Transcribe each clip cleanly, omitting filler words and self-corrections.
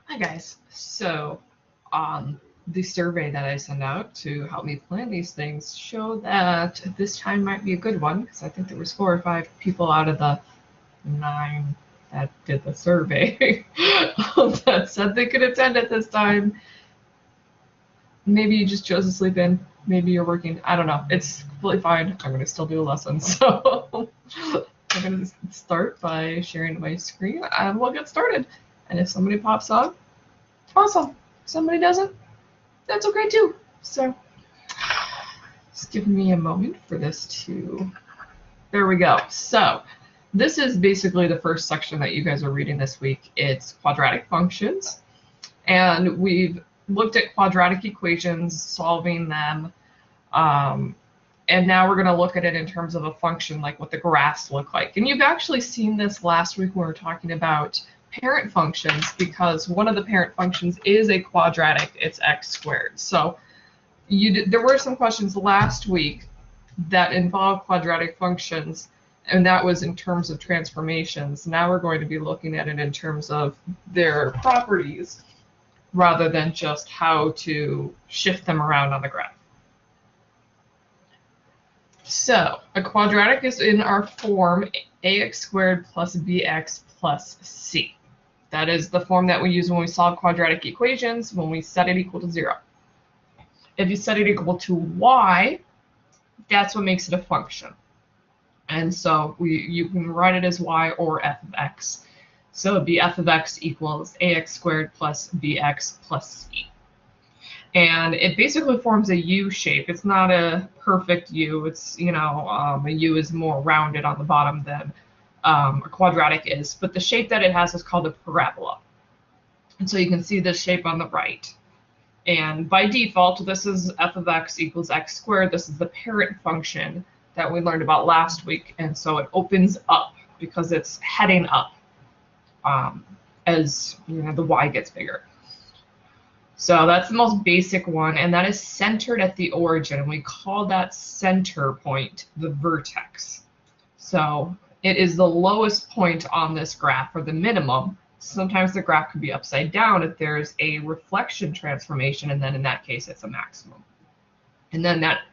Hi guys. So the survey that I send out to help me plan these things show that this time might be a good one because I think there was 4 or 5 people out of the 9 that did the survey that said they could attend at this time. Maybe you just chose to sleep in. Maybe you're working. I don't know. It's completely fine. I'm going to still do a lesson. So I'm going to start by sharing my screen and we'll get started. And if somebody pops up, awesome. If somebody doesn't, that's okay too. So just give me a moment for this to, there we go. So this is basically the first section that you guys are reading this week. It's quadratic functions. And we've looked at quadratic equations, solving them. And now we're going to look at it in terms of a function, like what the graphs look like. And you've actually seen this last week when we were talking about parent functions, because one of the parent functions is a quadratic, it's x squared. So there were some questions last week that involved quadratic functions, and that was in terms of transformations. Now we're going to be looking at it in terms of their properties rather than just how to shift them around on the graph. So a quadratic is in our form ax squared plus bx plus c. That is the form that we use when we solve quadratic equations, when we set it equal to 0. If you set it equal to y, that's what makes it a function. And so you can write it as y or f of x. So it'd be f of x equals ax squared plus bx plus c. And it basically forms a U shape. It's not a perfect U. It's, a U is more rounded on the bottom than a quadratic is. But the shape that it has is called a parabola. And so you can see this shape on the right. And by default, this is f of x equals x squared. This is the parent function that we learned about last week. And so it opens up because it's heading up as the y gets bigger. So that's the most basic one, and that is centered at the origin. We call that center point the vertex. So it is the lowest point on this graph, or the minimum. Sometimes the graph could be upside down if there's a reflection transformation, and then in that case it's a maximum. And then that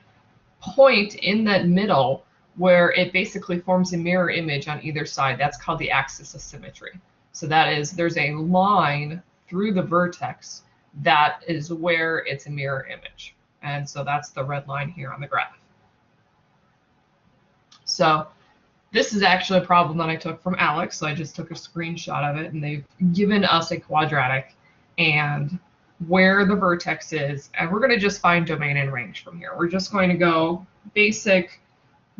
point in that middle where it basically forms a mirror image on either side, that's called the axis of symmetry. So that is, there's a line through the vertex that is where it's a mirror image. And so that's the red line here on the graph. So this is actually a problem that I took from Alex. So I just took a screenshot of it, and they've given us a quadratic and where the vertex is. And we're going to just find domain and range from here. We're just going to go basic,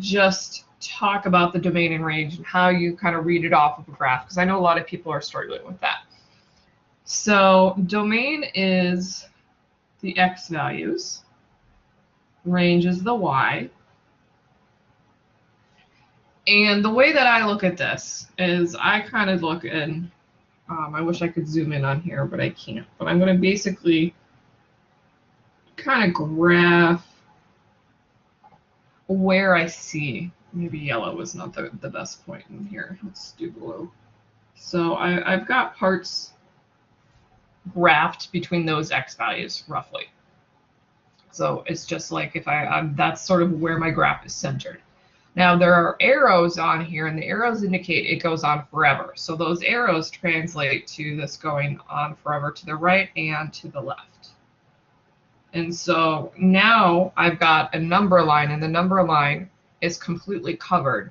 just talk about the domain and range and how you kind of read it off of a graph, because I know a lot of people are struggling with that. So domain is the x values, range is the y. And the way that I look at this is I kind of look in, I wish I could zoom in on here, but I can't. But I'm going to basically kind of graph where I see, maybe yellow is not the best point in here. Let's do blue. So I've got parts graphed between those x values roughly. So it's just like if that's sort of where my graph is centered. Now there are arrows on here, and the arrows indicate it goes on forever. So those arrows translate to this going on forever to the right and to the left. And so now I've got a number line, and the number line is completely covered.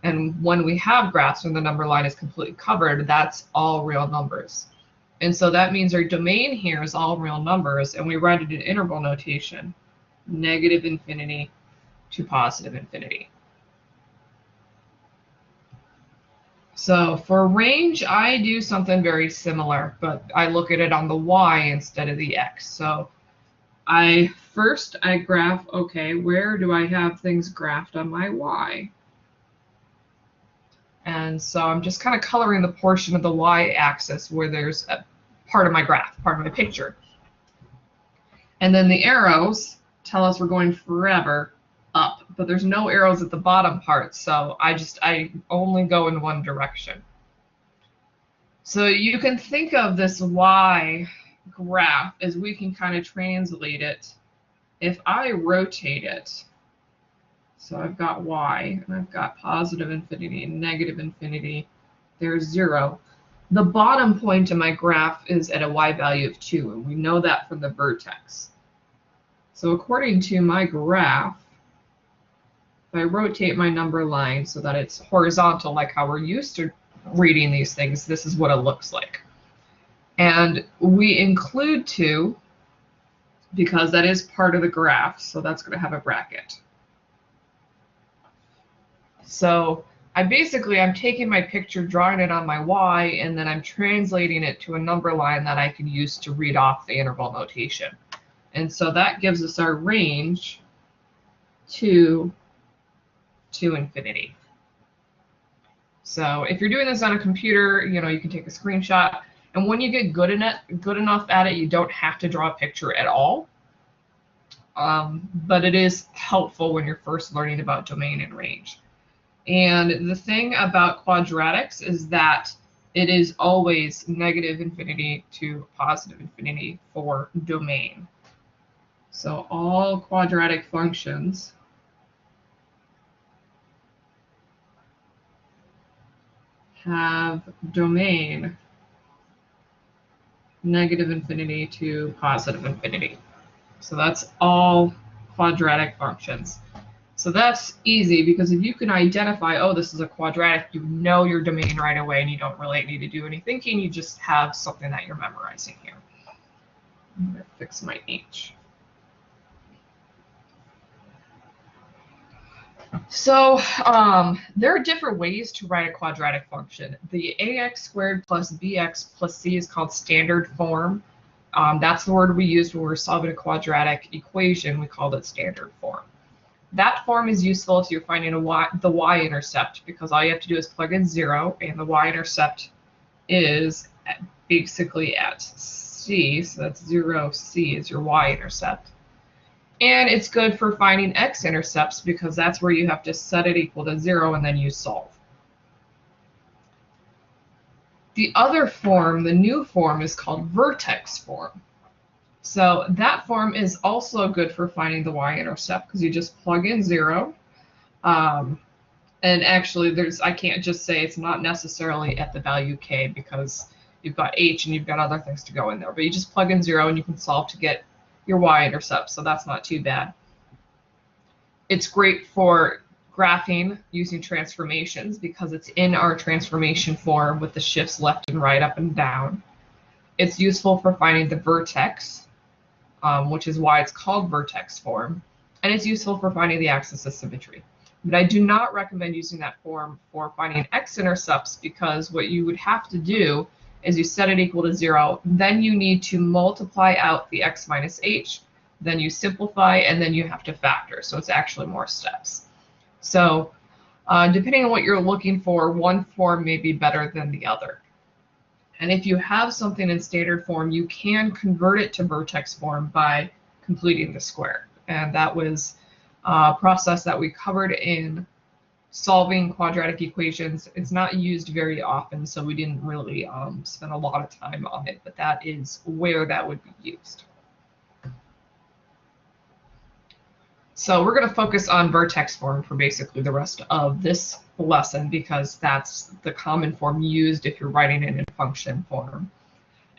And when we have graphs when the number line is completely covered, that's all real numbers. And so that means our domain here is all real numbers, and we write it in interval notation, negative infinity to positive infinity. So for range, I do something very similar, but I look at it on the y instead of the x. So I graph, okay, where do I have things graphed on my y? And so I'm just kind of coloring the portion of the y-axis where there's a part of my graph, part of my picture. And then the arrows tell us we're going forever up, but there's no arrows at the bottom part, so I only go in one direction. So you can think of this y graph as we can kind of translate it. If I rotate it, so I've got y, and I've got positive infinity and negative infinity, there's 0. The bottom point of my graph is at a y value of 2, and we know that from the vertex. So according to my graph, if I rotate my number line so that it's horizontal like how we're used to reading these things, this is what it looks like. And we include 2 because that is part of the graph, so that's going to have a bracket. So I'm taking my picture, drawing it on my y, and then I'm translating it to a number line that I can use to read off the interval notation. And so that gives us our range to infinity. So if you're doing this on a computer, you can take a screenshot. And when you get good enough at it, you don't have to draw a picture at all. But it is helpful when you're first learning about domain and range. And the thing about quadratics is that it is always negative infinity to positive infinity for domain. So all quadratic functions have domain negative infinity to positive infinity. So that's all quadratic functions. So that's easy because if you can identify, oh, this is a quadratic, you know your domain right away and you don't really need to do any thinking. You just have something that you're memorizing here. I'm going to fix my H. So there are different ways to write a quadratic function. The ax squared plus bx plus c is called standard form. That's the word we used when we were solving a quadratic equation. We called it standard form. That form is useful if you're finding the y-intercept, because all you have to do is plug in 0, and the y-intercept is basically at c, so that's 0, c is your y-intercept. And it's good for finding x-intercepts because that's where you have to set it equal to 0 and then you solve. The other form, the new form, is called vertex form. So that form is also good for finding the y-intercept because you just plug in 0. And actually, I can't just say it's not necessarily at the value k because you've got h and you've got other things to go in there. But you just plug in 0 and you can solve to get your y-intercept, so that's not too bad. It's great for graphing using transformations because it's in our transformation form with the shifts left and right, up and down. It's useful for finding the vertex, which is why it's called vertex form, and it's useful for finding the axis of symmetry. But I do not recommend using that form for finding x-intercepts because what you would have to do is you set it equal to 0, then you need to multiply out the x minus h, then you simplify, and then you have to factor. So it's actually more steps. So depending on what you're looking for, one form may be better than the other. And if you have something in standard form, you can convert it to vertex form by completing the square. And that was a process that we covered in solving quadratic equations. It's not used very often, so we didn't really spend a lot of time on it, but that is where that would be used. So we're going to focus on vertex form for basically the rest of this lesson because that's the common form used if you're writing it in function form.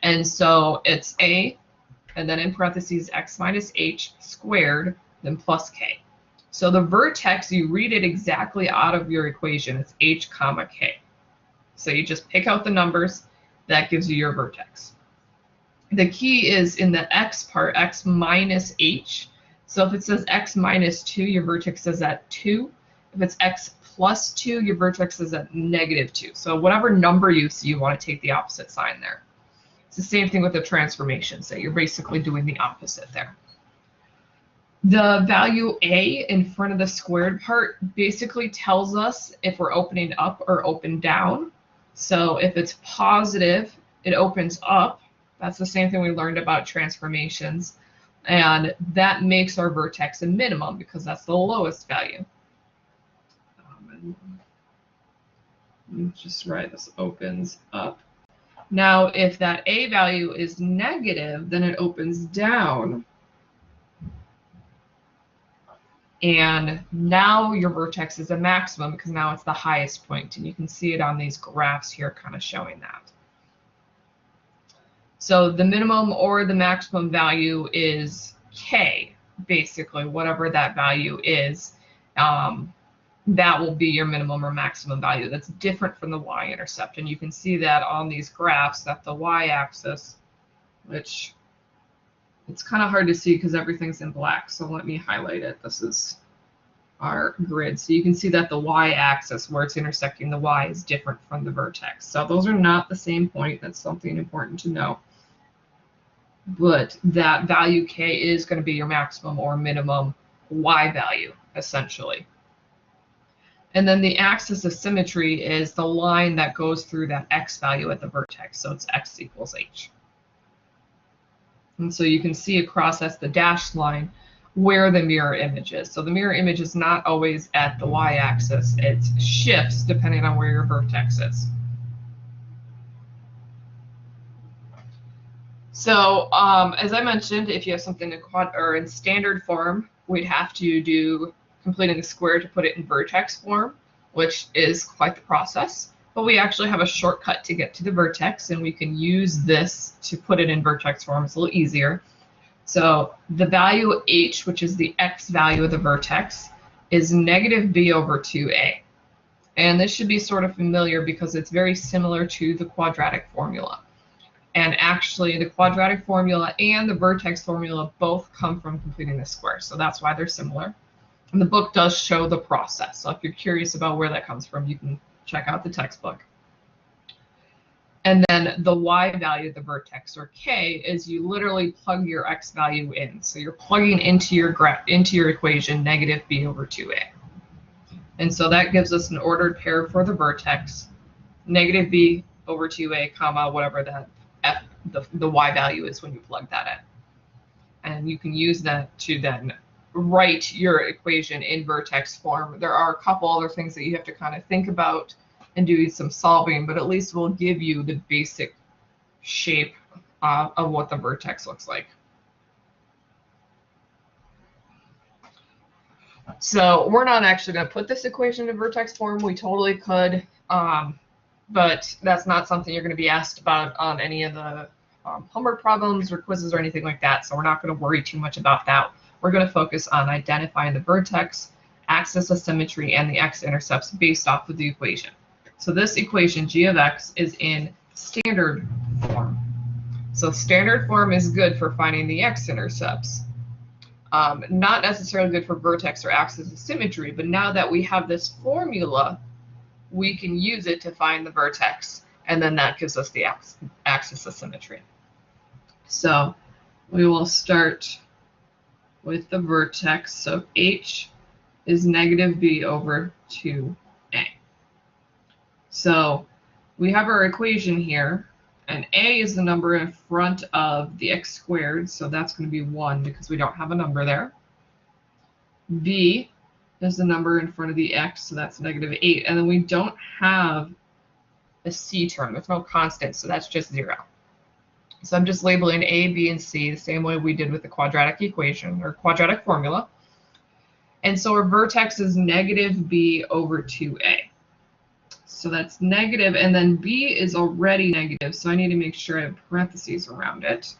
And so it's a, and then in parentheses, x minus h squared, then plus k. So the vertex, you read it exactly out of your equation. It's h comma k. So you just pick out the numbers. That gives you your vertex. The key is in the x part, x minus h. So if it says x minus 2, your vertex is at 2. If it's x plus 2, your vertex is at negative 2. So whatever number you see, you want to take the opposite sign there. It's the same thing with the transformation. So you're basically doing the opposite there. The value a in front of the squared part basically tells us if we're opening up or open down. So if it's positive, it opens up. That's the same thing we learned about transformations. And that makes our vertex a minimum because that's the lowest value. Just write this opens up. Now, if that A value is negative, then it opens down. And now your vertex is a maximum because now it's the highest point. And you can see it on these graphs here kind of showing that. So the minimum or the maximum value is K, basically, whatever that value is. That will be your minimum or maximum value. That's different from the y-intercept. And you can see that on these graphs that the y-axis, which it's kind of hard to see because everything's in black. So let me highlight it. This is our grid. So you can see that the y-axis where it's intersecting the y is different from the vertex. So those are not the same point. That's something important to know. But that value K is going to be your maximum or minimum y value, essentially. And then the axis of symmetry is the line that goes through that x value at the vertex. So it's x equals h. And so you can see across, that's the dashed line, where the mirror image is. So the mirror image is not always at the y-axis. It shifts depending on where your vertex is. So as I mentioned, if you have something in standard form, we'd have to do completing the square to put it in vertex form, which is quite the process. But we actually have a shortcut to get to the vertex, and we can use this to put it in vertex form. It's a little easier. So the value h, which is the x value of the vertex, is negative b over 2a. And this should be sort of familiar because it's very similar to the quadratic formula. And actually, the quadratic formula and the vertex formula both come from completing the square. So that's why they're similar. And the book does show the process. So if you're curious about where that comes from, you can check out the textbook. And then the y value of the vertex, or k, is you literally plug your x value in. So you're plugging into your equation negative b over 2a. And so that gives us an ordered pair for the vertex, negative b over 2a, comma, whatever that the y value is when you plug that in. And you can use that to then write your equation in vertex form. There are a couple other things that you have to kind of think about and do some solving, but at least we'll give you the basic shape of what the vertex looks like. So we're not actually going to put this equation in vertex form. We totally could, but that's not something you're going to be asked about on any of the homework problems or quizzes or anything like that. So we're not going to worry too much about that. We're going to focus on identifying the vertex, axis of symmetry, and the x-intercepts based off of the equation. So this equation, g of x, is in standard form. So standard form is good for finding the x-intercepts. Not necessarily good for vertex or axis of symmetry, but now that we have this formula, we can use it to find the vertex, and then that gives us the axis of symmetry. So we will start with the vertex. So h is negative b over 2a. So we have our equation here, and a is the number in front of the x squared, so that's going to be 1 because we don't have a number there. B is the number in front of the x, so that's negative 8, and then we don't have a c term. There's no constant, so that's just 0. So I'm just labeling a, b, and c the same way we did with the quadratic equation or quadratic formula. And so our vertex is negative b over 2a. So that's negative, and then b is already negative, so I need to make sure I have parentheses around it.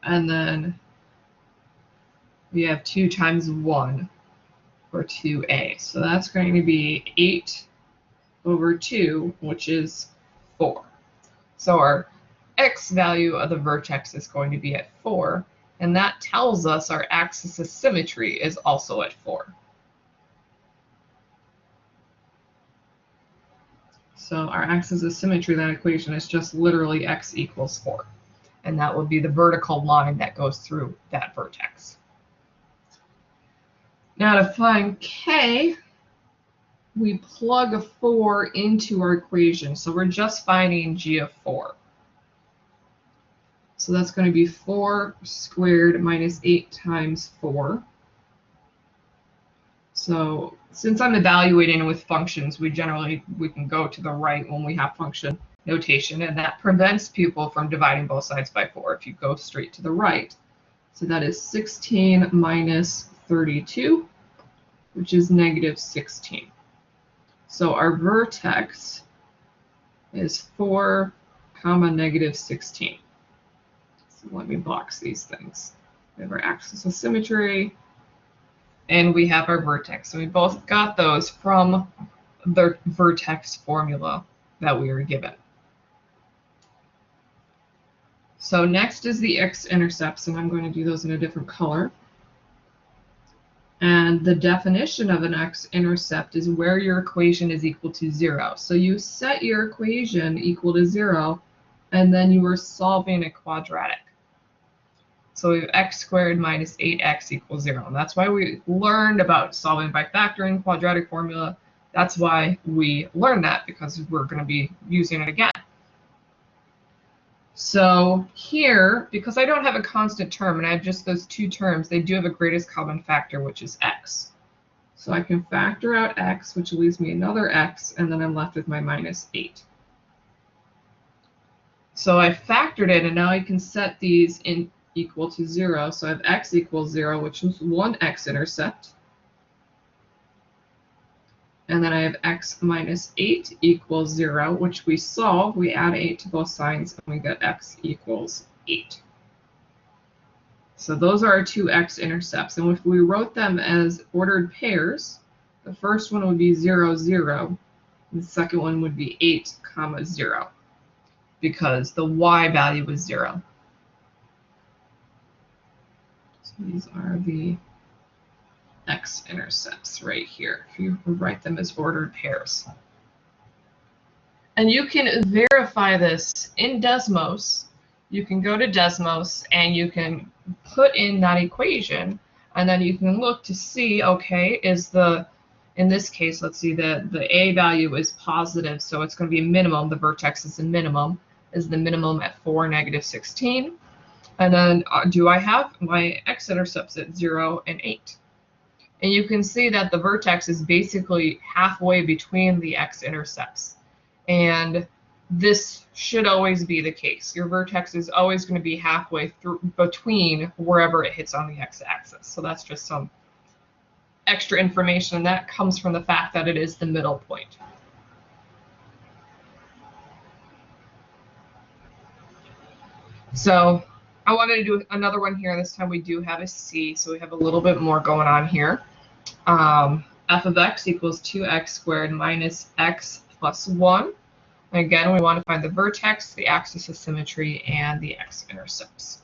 And then we have 2 times 1 for 2a. So that's going to be 8 over 2, which is 4. So our x value of the vertex is going to be at 4, and that tells us our axis of symmetry is also at 4. So our axis of symmetry, that equation is just literally x equals 4. And that would be the vertical line that goes through that vertex. Now to find k, we plug a 4 into our equation. So we're just finding g of 4. So that's going to be 4 squared minus 8 times 4. So since I'm evaluating with functions, we can go to the right when we have function. notation, and that prevents people from dividing both sides by 4 if you go straight to the right. So that is 16 minus 32, which is negative 16. So our vertex is 4, comma, negative 16. So let me box these things. We have our axis of symmetry, and we have our vertex. So we both got those from the vertex formula that we were given. So next is the x-intercepts, and I'm going to do those in a different color. And the definition of an x-intercept is where your equation is equal to 0. So you set your equation equal to 0, and then you are solving a quadratic. So we have x squared minus 8x equals 0. And that's why we learned about solving by factoring, quadratic formula. That's why we learned that, because we're going to be using it again. So here, because I don't have a constant term and I have just those two terms, they do have a greatest common factor, which is x. So I can factor out x, which leaves me another x, and then I'm left with my minus 8. So I factored it, and now I can set these in equal to 0. So I have x equals 0, which is one x-intercept. And then I have x minus 8 equals 0, which we solve. We add 8 to both sides, and we get x equals 8. So those are our two x-intercepts. And if we wrote them as ordered pairs, the first one would be 0, 0. And the second one would be 8, comma, 0, because the y value was 0. So these are the x-intercepts right here, if you write them as ordered pairs. And you can verify this in Desmos. You can go to Desmos and you can put in that equation, and then you can look to see, okay, in this case, let's see, the a value is positive, so it's going to be a minimum. The vertex is the minimum at 4, negative 16. And then do I have my x-intercepts at 0 and 8? And you can see that the vertex is basically halfway between the x-intercepts. And this should always be the case. Your vertex is always going to be halfway through between wherever it hits on the x-axis. So that's just some extra information, and that comes from the fact that it is the middle point. So I wanted to do another one here. This time we do have a c, so we have a little bit more going on here. F of x equals 2x squared minus x plus 1. And again, we want to find the vertex, the axis of symmetry, and the x-intercepts.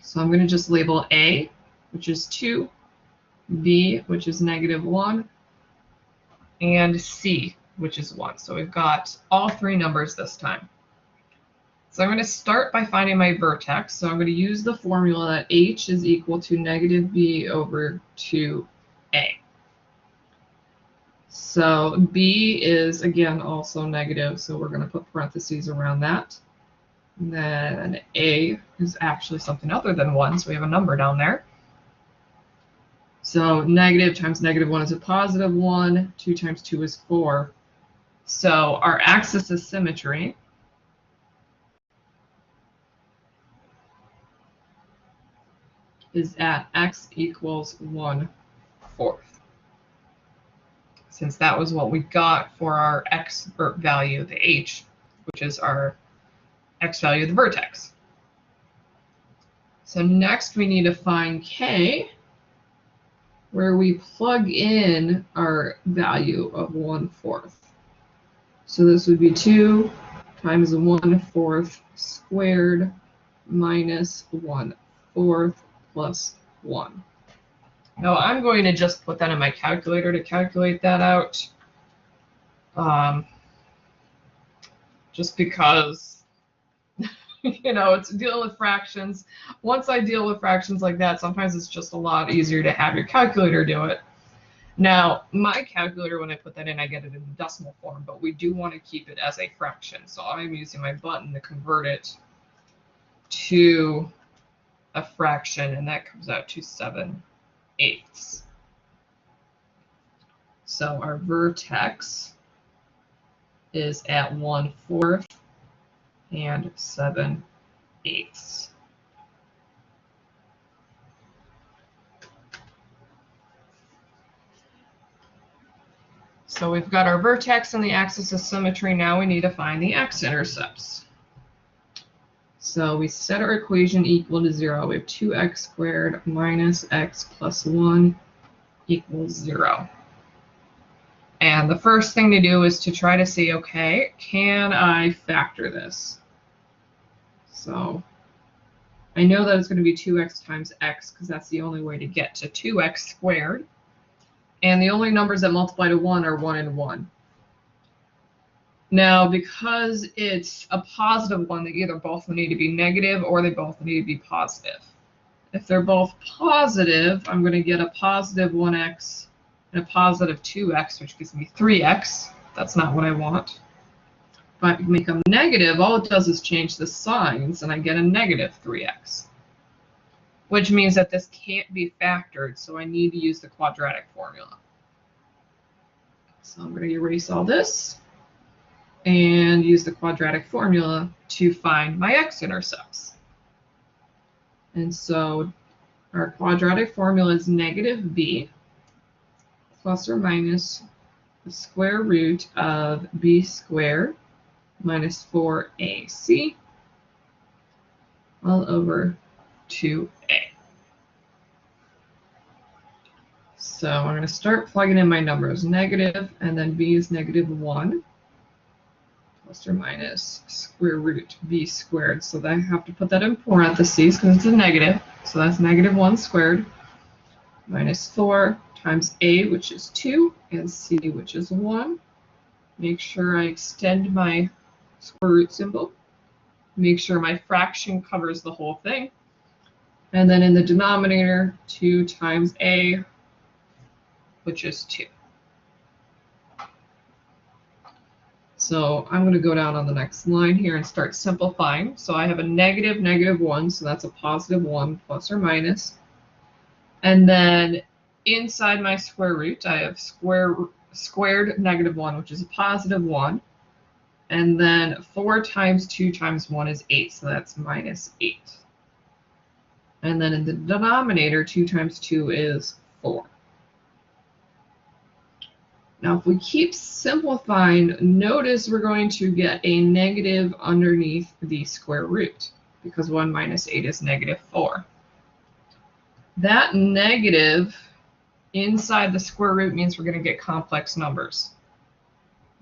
So I'm going to just label A, which is 2, B, which is negative 1, and C, which is 1. So we've got all three numbers this time. So I'm going to start by finding my vertex. So I'm going to use the formula that h is equal to negative b over 2a. So b is, again, also negative, so we're going to put parentheses around that. And then a is actually something other than 1, so we have a number down there. So negative times negative 1 is a positive 1. 2 times 2 is 4. So our axis of symmetry is at x equals 1/4. Since that was what we got for our x value, the h, which is our x value of the vertex. So next we need to find k, where we plug in our value of 1/4. So this would be 2 times 1/4 squared minus 1/4 plus 1. Now I'm going to just put that in my calculator to calculate that out. Just because, you know, it's dealing with fractions. Once I deal with fractions like that, sometimes it's just a lot easier to have your calculator do it. Now, my calculator, when I put that in, I get it in decimal form, but we do want to keep it as a fraction. So I'm using my button to convert it to a fraction, and that comes out to 7/8. So our vertex is at 1/4 and 7/8. So we've got our vertex and the axis of symmetry. Now we need to find the x-intercepts. So we set our equation equal to 0. We have 2x squared minus x plus 1 equals 0. And the first thing to do is to try to see, okay, can I factor this? So I know that it's going to be 2x times x because that's the only way to get to 2x squared. And the only numbers that multiply to 1 are 1 and 1. Now, because it's a positive one, they either both need to be negative or they both need to be positive. If they're both positive, I'm going to get a positive 1x and a positive 2x, which gives me 3x. That's not what I want. If I make them negative, all it does is change the signs, and I get a negative 3x, which means that this can't be factored, so I need to use the quadratic formula. So I'm going to erase all this and use the quadratic formula to find my x-intercepts. And so our quadratic formula is negative b plus or minus the square root of b squared minus 4ac all over 2a. So I'm going to start plugging in my numbers. Negative, and then b is negative 1 plus or minus square root b squared. So I have to put that in parentheses because it's a negative. So that's negative 1 squared minus 4 times a, which is 2, and c, which is 1. Make sure I extend my square root symbol. Make sure my fraction covers the whole thing. And then in the denominator, 2 times a, which is 2. So I'm going to go down on the next line here and start simplifying. So I have a negative, negative 1, so that's a positive 1 plus or minus. And then inside my square root, I have squared negative 1, which is a positive 1. And then 4 times 2 times 1 is 8, so that's minus 8. And then in the denominator, 2 times 2 is 4. Now, if we keep simplifying, notice we're going to get a negative underneath the square root, because 1 minus 8 is negative 4. That negative inside the square root means we're going to get complex numbers,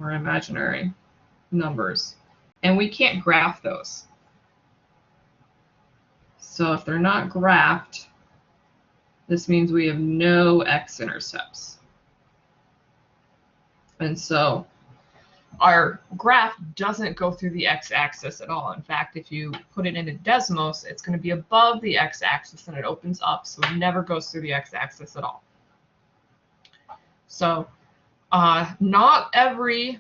or imaginary numbers, and we can't graph those. So if they're not graphed, this means we have no x-intercepts. And so our graph doesn't go through the x-axis at all. In fact, if you put it into Desmos, it's going to be above the x-axis and it opens up, so it never goes through the x-axis at all. So not every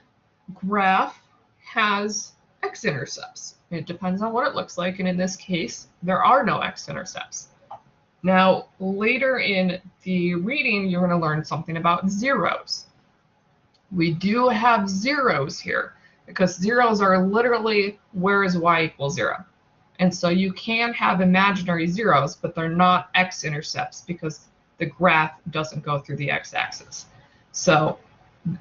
graph has x-intercepts. It depends on what it looks like, and in this case, there are no x-intercepts. Now, later in the reading, you're going to learn something about zeros. We do have zeros here because zeros are literally where is y equals 0. And so you can have imaginary zeros, but they're not x-intercepts because the graph doesn't go through the x-axis. So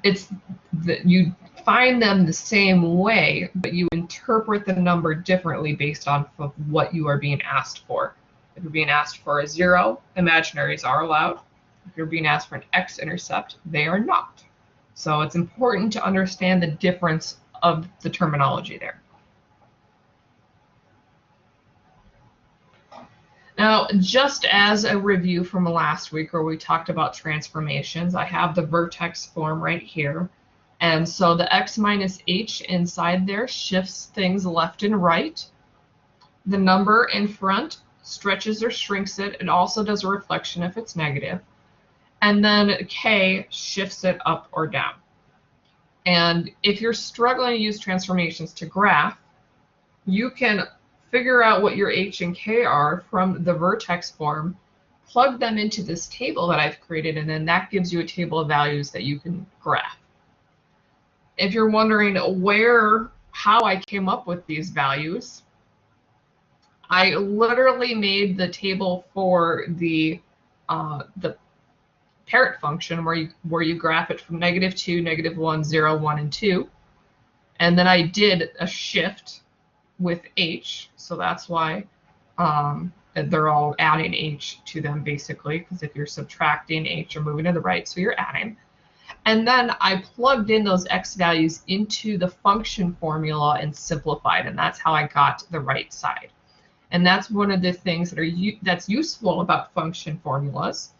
it's that you find them the same way, but you interpret the number differently based on what you are being asked for. If you're being asked for a 0, imaginaries are allowed. If you're being asked for an x-intercept, they are not. So it's important to understand the difference of the terminology there. Now, just as a review from last week where we talked about transformations, I have the vertex form right here. And so the x minus h inside there shifts things left and right. The number in front stretches or shrinks it. It also does a reflection if it's negative. And then k shifts it up or down. And if you're struggling to use transformations to graph, you can figure out what your h and k are from the vertex form, plug them into this table that I've created, and then that gives you a table of values that you can graph. If you're wondering how I came up with these values. I literally made the table for the parent function where you graph it from -2, -1, 0, 1, and 2. And then I did a shift with h, so that's why they're all adding h to them basically, because if you're subtracting h, you're moving to the right, so you're adding. And then I plugged in those x values into the function formula and simplified, and that's how I got the right side. And that's one of the things that's useful about function formulas,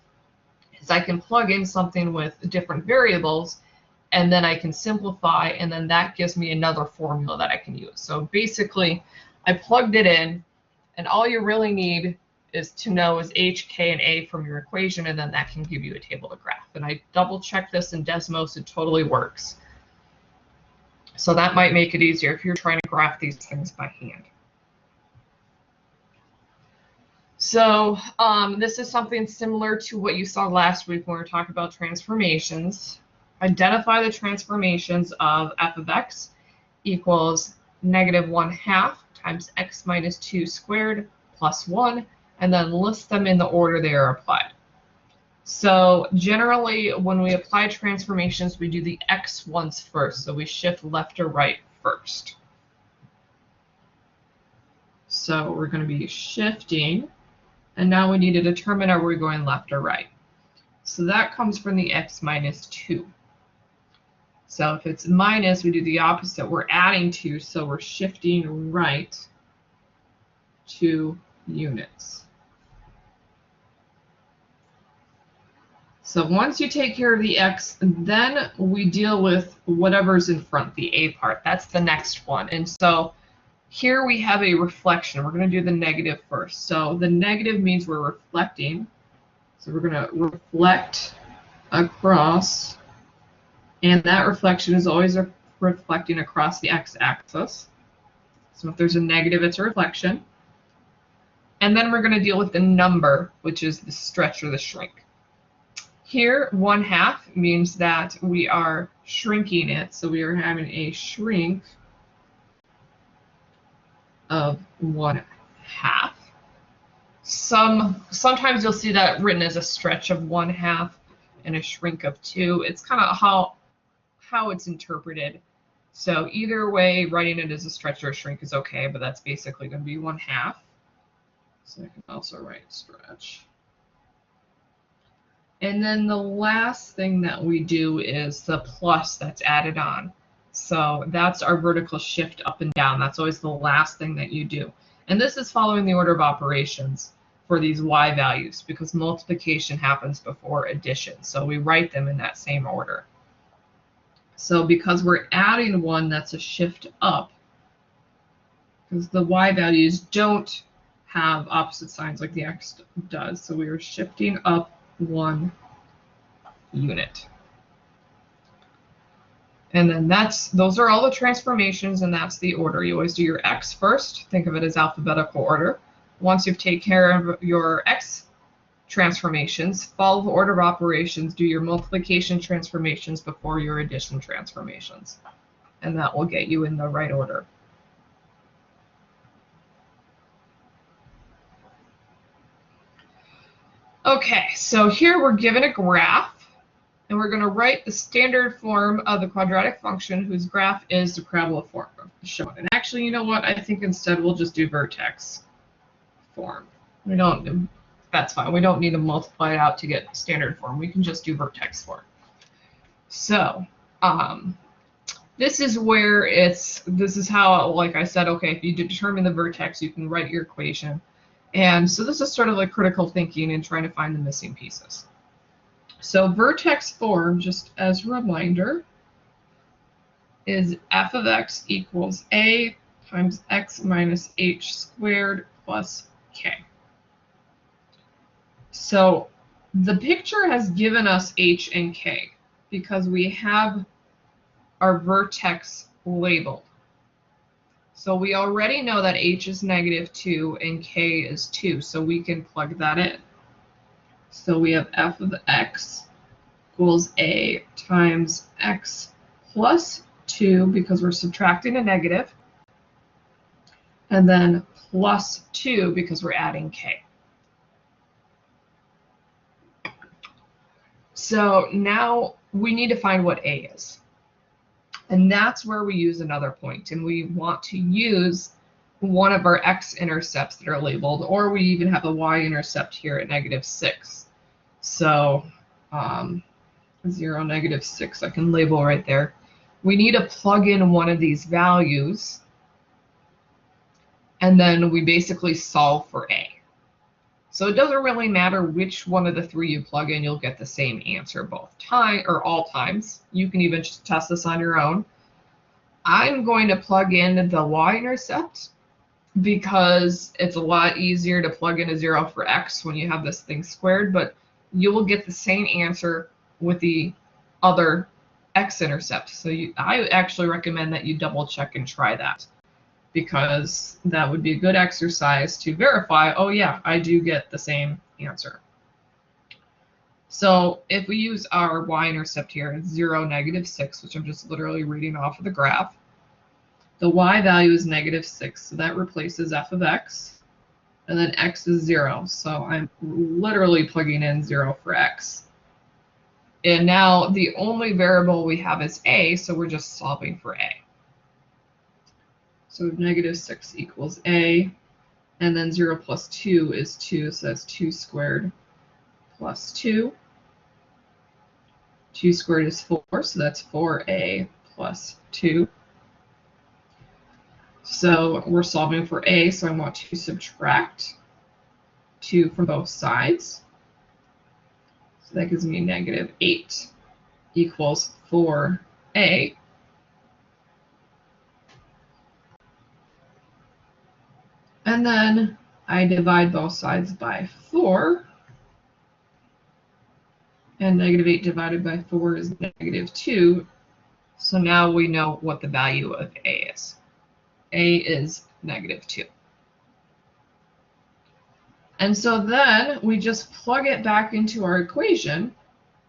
is I can plug in something with different variables, and then I can simplify, and then that gives me another formula that I can use. So basically, I plugged it in, and all you really need is to know is h, k, and a from your equation, and then that can give you a table to graph. And I double-checked this in Desmos, it totally works. So that might make it easier if you're trying to graph these things by hand. So this is something similar to what you saw last week when we were talking about transformations. Identify the transformations of f of x equals -1/2 times x minus 2 squared plus 1, and then list them in the order they are applied. So generally, when we apply transformations, we do the x ones first. So we shift left or right first. So we're going to be shifting, and now we need to determine are we going left or right. So that comes from the x minus 2. So if it's minus, we do the opposite. We're adding 2, so we're shifting right 2 units. So once you take care of the x, then we deal with whatever's in front, the a part. That's the next one. And so here we have a reflection. We're going to do the negative first. So the negative means we're reflecting. So we're going to reflect across, and that reflection is always reflecting across the x-axis. So if there's a negative, it's a reflection. And then we're going to deal with the number, which is the stretch or the shrink. Here, 1/2 means that we are shrinking it, so we are having a shrink of 1/2. Sometimes you'll see that written as a stretch of 1/2 and a shrink of 2. It's kind of how it's interpreted. So either way, writing it as a stretch or a shrink is okay, but that's basically going to be 1/2. So I can also write stretch. And then the last thing that we do is the plus that's added on. So that's our vertical shift up and down. That's always the last thing that you do. And this is following the order of operations for these y values, because multiplication happens before addition. So we write them in that same order. So because we're adding 1, that's a shift up, because the y values don't have opposite signs like the x does. So we are shifting up 1 unit. And then those are all the transformations, and that's the order. You always do your x first. Think of it as alphabetical order. Once you've taken care of your x transformations, follow the order of operations, do your multiplication transformations before your addition transformations. And that will get you in the right order. Okay, so here we're given a graph, and we're going to write the standard form of the quadratic function whose graph is the parabola form shown. And actually, you know what? I think instead we'll just do vertex form. That's fine. We don't need to multiply it out to get standard form. We can just do vertex form. So this is where this is how, like I said, okay, if you determine the vertex, you can write your equation. And so this is sort of like critical thinking and trying to find the missing pieces. So vertex form, just as a reminder, is f of x equals a times x minus h squared plus k. So the picture has given us h and k because we have our vertex labeled. So we already know that h is -2 and k is 2, so we can plug that in. So we have f of x equals a times x plus 2 because we're subtracting a negative, and then plus 2 because we're adding k. So now we need to find what a is. And that's where we use another point. And we want to use one of our x-intercepts that are labeled, or we even have a y-intercept here at -6. So 0, -6, I can label right there. We need to plug in one of these values, and then we basically solve for a. So it doesn't really matter which one of the three you plug in, you'll get the same answer both time or all times. You can even just test this on your own. I'm going to plug in the y-intercept because it's a lot easier to plug in a 0 for x when you have this thing squared, but you will get the same answer with the other x-intercept. So I actually recommend that you double check and try that, because that would be a good exercise to verify, oh yeah, I do get the same answer. So if we use our y-intercept here, it's 0, -6, which I'm just literally reading off of the graph. The y value is -6, so that replaces f of x, and then x is 0, so I'm literally plugging in 0 for x. And now the only variable we have is a, so we're just solving for a. So -6 equals a, and then 0 plus 2 is 2, so that's 2 squared plus 2. 2 squared is 4, so that's 4a plus 2. So we're solving for a, so I want to subtract 2 from both sides. So that gives me -8 equals 4a. And then I divide both sides by 4. And -8 divided by 4 is -2. So now we know what the value of a is. A is -2. And so then we just plug it back into our equation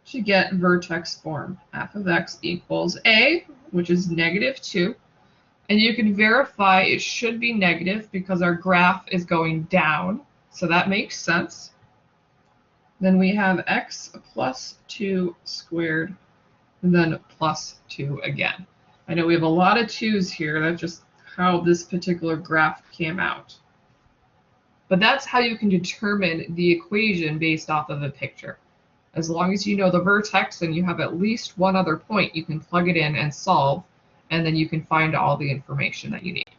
to get vertex form. F of x equals a, which is -2. And you can verify it should be negative because our graph is going down. So that makes sense. Then we have x plus 2 squared, and then plus 2 again. I know we have a lot of 2's here. That's just how this particular graph came out. But that's how you can determine the equation based off of a picture. As long as you know the vertex and you have at least one other point, you can plug it in and solve, and then you can find all the information that you need.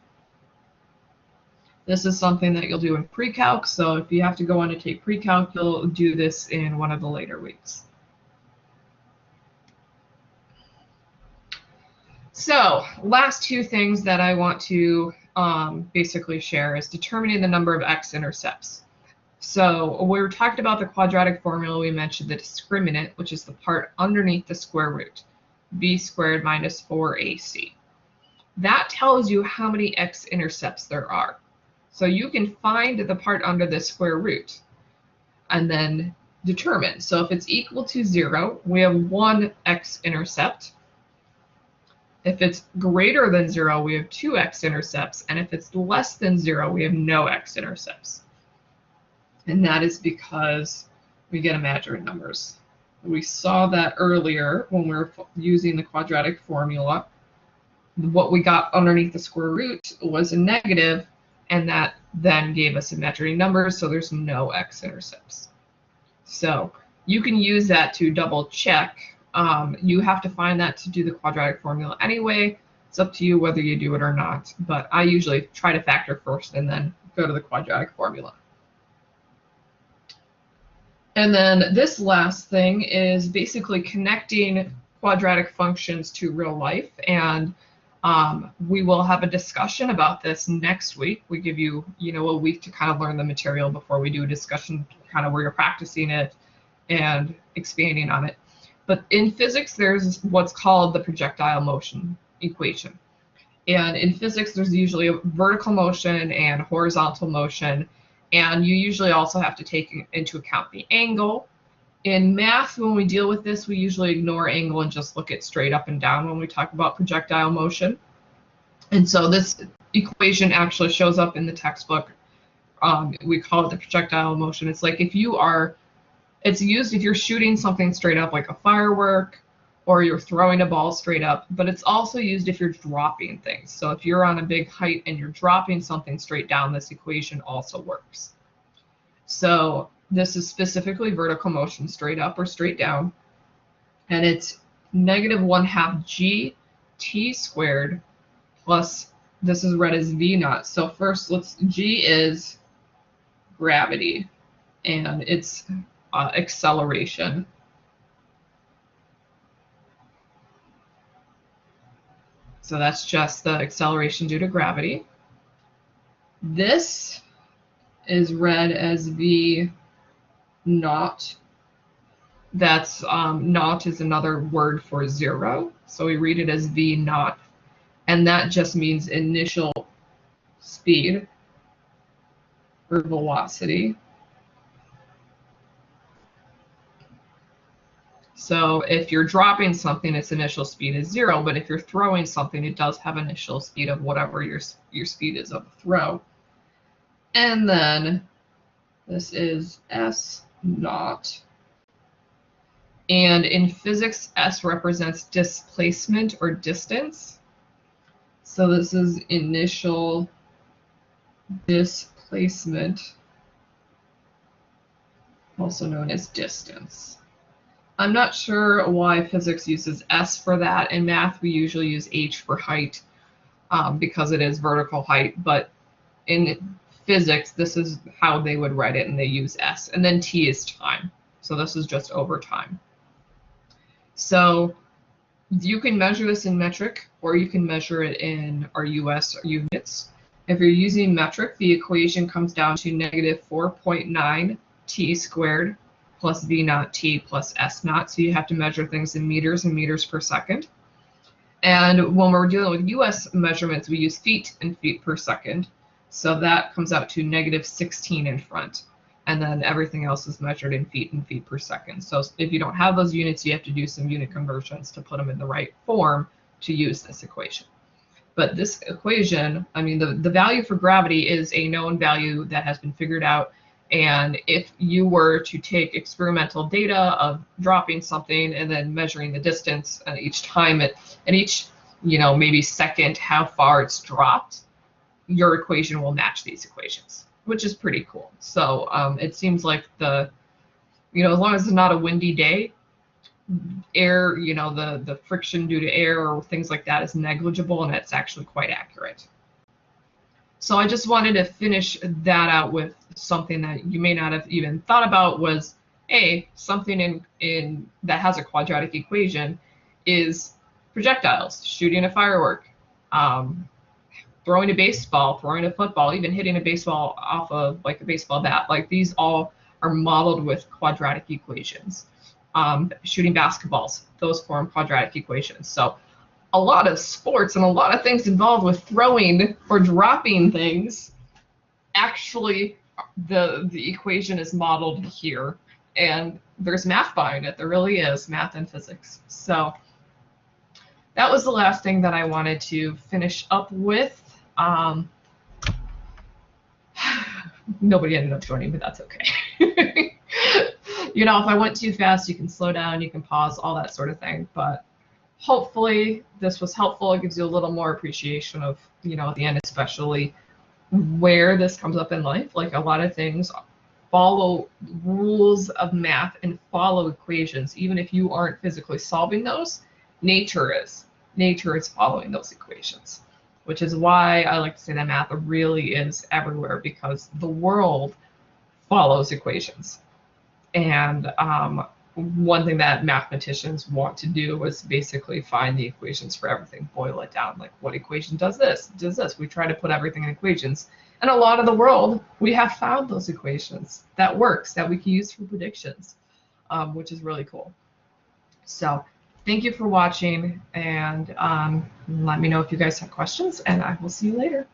This is something that you'll do in pre-calc, so if you have to go on to take pre-calc, you'll do this in one of the later weeks. So, last two things that I want to basically share is determining the number of x-intercepts. So, when we were talking about the quadratic formula, we mentioned the discriminant, which is the part underneath the square root, b squared minus 4ac. That tells you how many x-intercepts there are. So you can find the part under the square root and then determine. So if it's equal to 0, we have one x-intercept. If it's greater than 0, we have two x-intercepts. And if it's less than 0, we have no x-intercepts. And that is because we get imaginary numbers. We saw that earlier when we were using the quadratic formula. What we got underneath the square root was a negative, and that then gave us imaginary numbers, so there's no x-intercepts. So you can use that to double check. You have to find that to do the quadratic formula anyway. It's up to you whether you do it or not, but I usually try to factor first and then go to the quadratic formula. And then this last thing is basically connecting quadratic functions to real life, and we will have a discussion about this next week. We give you, a week to kind of learn the material before we do a discussion, kind of where you're practicing it and expanding on it. But in physics, there's what's called the projectile motion equation. And in physics, there's usually a vertical motion and horizontal motion. And you usually also have to take into account the angle In math, when we deal with this, we usually ignore angle and just look at straight up and down when we talk about projectile motion. And so this equation actually shows up in the textbook. We call it the projectile motion. It's like it's used if you're shooting something straight up like a firework, or you're throwing a ball straight up, but it's also used if you're dropping things. So if you're on a big height and you're dropping something straight down, this equation also works. So this is specifically vertical motion, straight up or straight down, and it's -1/2 g t squared plus, this is read as v naught. So first, g is gravity, and it's acceleration. So that's just the acceleration due to gravity. This is read as v naught. That's naught is another word for 0. So we read it as v naught. And that just means initial speed or velocity. So if you're dropping something, its initial speed is 0, but if you're throwing something, it does have initial speed of whatever your speed is of the throw. And then this is s naught. And in physics, s represents displacement or distance. So this is initial displacement, also known as distance. I'm not sure why physics uses s for that. In math, we usually use h for height because it is vertical height. But in physics, this is how they would write it, and they use s. And then t is time. So this is just over time. So you can measure this in metric, or you can measure it in our US units. If you're using metric, the equation comes down to -4.9 t squared plus v naught t plus s naught. So you have to measure things in meters and meters per second. And when we're dealing with US measurements, we use feet and feet per second. So that comes out to -16 in front. And then everything else is measured in feet and feet per second. So if you don't have those units, you have to do some unit conversions to put them in the right form to use this equation. But this equation, I mean, the value for gravity is a known value that has been figured out. And if you were to take experimental data of dropping something and then measuring the distance each time and each, maybe second how far it's dropped, your equation will match these equations, which is pretty cool. So it seems like as long as it's not a windy day, air, the friction due to air or things like that is negligible, and it's actually quite accurate. So I just wanted to finish that out with something that you may not have even thought about was, something in that has a quadratic equation is projectiles, shooting a firework, throwing a baseball, throwing a football, even hitting a baseball off of like a baseball bat. Like these all are modeled with quadratic equations. Shooting basketballs, those form quadratic equations. So a lot of sports and a lot of things involved with throwing or dropping things, actually the equation is modeled here, and there's math behind it. There really is math and physics. So that was the last thing that I wanted to finish up with. Nobody ended up joining, but that's okay. If I went too fast, you can slow down, you can pause, all that sort of thing. But hopefully this was helpful. It gives you a little more appreciation of, at the end, especially where this comes up in life. Like a lot of things follow rules of math and follow equations. Even if you aren't physically solving those, nature is. Nature is following those equations, which is why I like to say that math really is everywhere, because the world follows equations. And one thing that mathematicians want to do is basically find the equations for everything, boil it down. Like, what equation does this? Does this? We try to put everything in equations. And a lot of the world, we have found those equations that works, that we can use for predictions, which is really cool. So thank you for watching, and let me know if you guys have questions, and I will see you later.